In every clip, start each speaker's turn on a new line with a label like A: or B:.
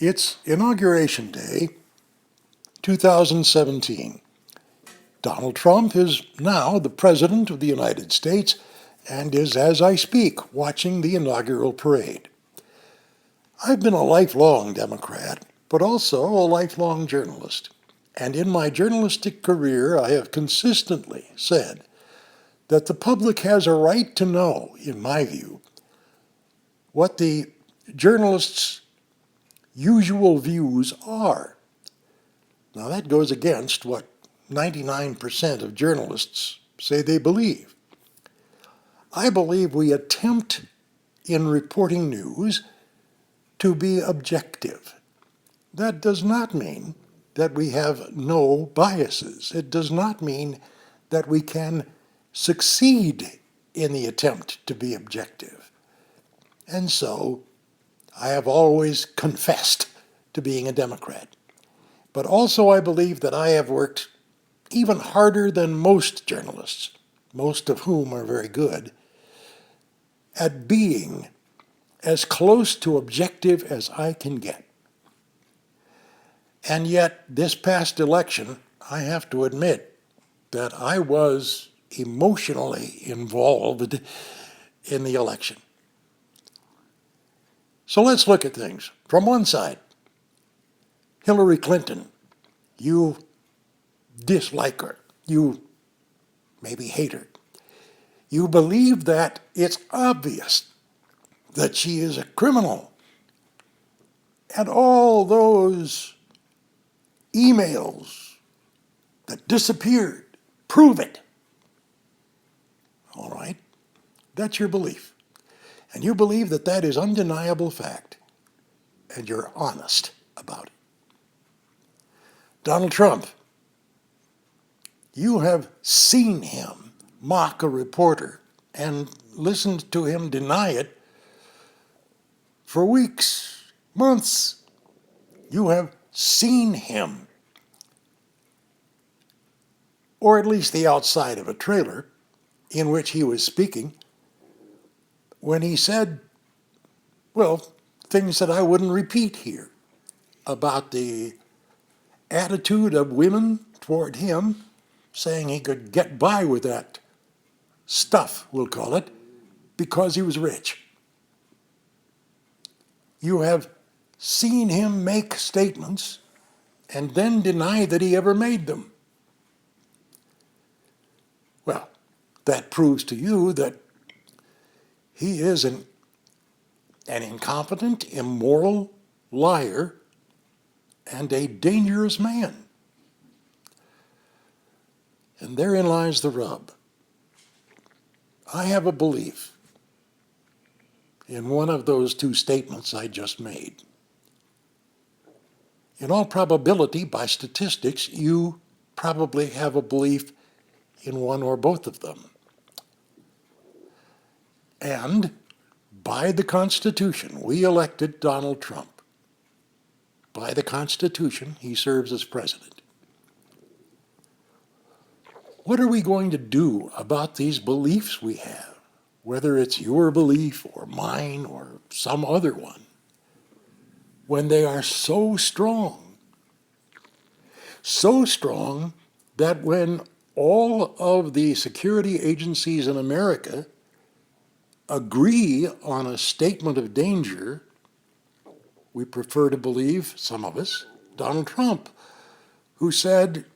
A: It's Inauguration Day, 2017. Donald Trump is now the President of the United States and is, as I speak, watching the inaugural parade. I've been a lifelong Democrat, but also a lifelong journalist. And in my journalistic career, I have consistently said that the public has a right to know, in my view, what the journalists' usual views are. Now, that goes against what 99% of journalists say they believe. I believe we attempt in reporting news to be objective. That does not mean that we have no biases. It does not mean that we can succeed in the attempt to be objective. And so I have always confessed to being a Democrat. But also I believe that I have worked even harder than most journalists, most of whom are very good, at being as close to objective as I can get. And yet, this past election, I have to admit that I was emotionally involved in the election. So let's look at things. From one side, Hillary Clinton, you dislike her. You maybe hate her. You believe that it's obvious that she is a criminal. And all those emails that disappeared prove it. All right? That's your belief. And you believe that that is undeniable fact. And you're honest about it. Donald Trump, you have seen him mock a reporter and listened to him deny it for weeks, months. You have seen him, or at least the outside of a trailer in which he was speaking, when he said, well, things that I wouldn't repeat here about the attitude of women toward him, saying he could get by with that stuff, we'll call it, because he was rich. You have seen him make statements and then deny that he ever made them. Well, that proves to you that he is an incompetent, immoral liar and a dangerous man. And therein lies the rub. I have a belief in one of those two statements I just made. In all probability, by statistics, you probably have a belief in one or both of them. And by the Constitution, we elected Donald Trump. By the Constitution, he serves as president. What are we going to do about these beliefs we have, whether it's your belief or mine or some other one, when they are so strong? So strong that when all of the security agencies in America agree on a statement of danger, we prefer to believe, some of us, Donald Trump, who said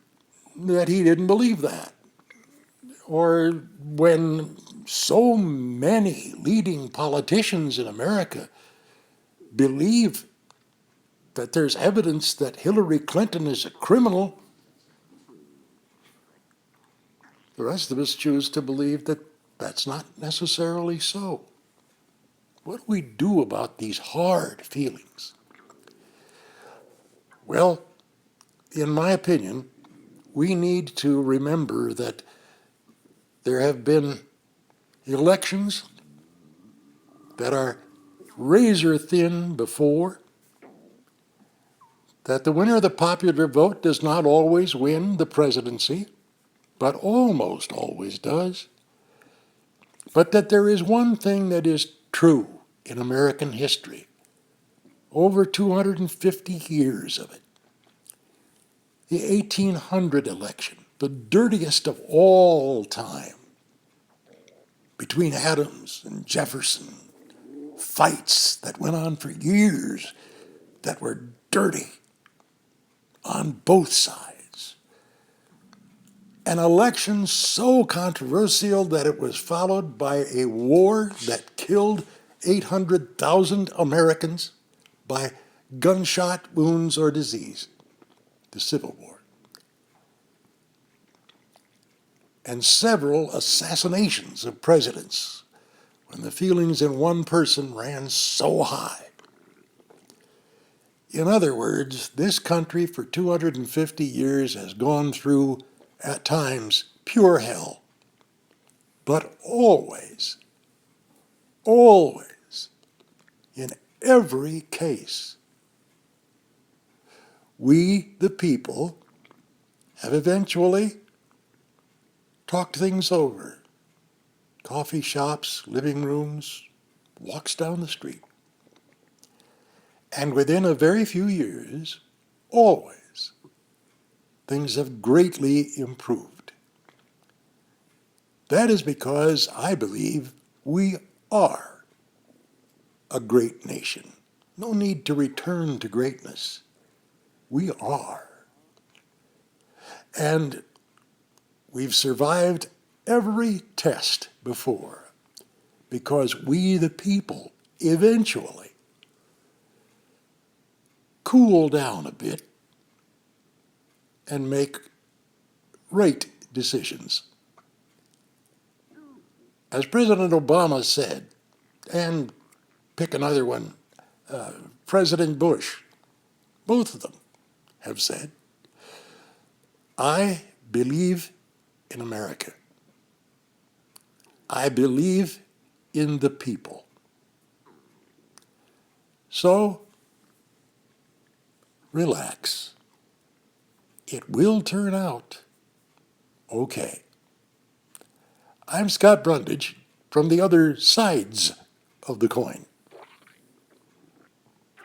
A: that he didn't believe that. Or when so many leading politicians in America believe that there's evidence that Hillary Clinton is a criminal, the rest of us choose to believe that that's not necessarily so. What do we do about these hard feelings? Well, in my opinion, we need to remember that there have been elections that are razor thin before, that the winner of the popular vote does not always win the presidency, but almost always does, but that there is one thing that is true in American history, over 250 years of it. The 1800 election, the dirtiest of all time, between Adams and Jefferson, fights that went on for years that were dirty on both sides. An election so controversial that it was followed by a war that killed 800,000 Americans by gunshot wounds or disease, the Civil War. And several assassinations of presidents when the feelings in one person ran so high. In other words, this country for 250 years has gone through, at times, pure hell. But always, always, in every case, we, the people, have eventually talked things over. Coffee shops, living rooms, walks down the street. And within a very few years, always, things have greatly improved. That is because I believe we are a great nation. No need to return to greatness. We are. And we've survived every test before because we, the people, eventually cool down a bit and make right decisions. As President Obama said, and pick another one, President Bush, both of them have said, I believe in America. I believe in the people. So, relax. It will turn out okay. I'm Scott Brundage from the other sides of the coin.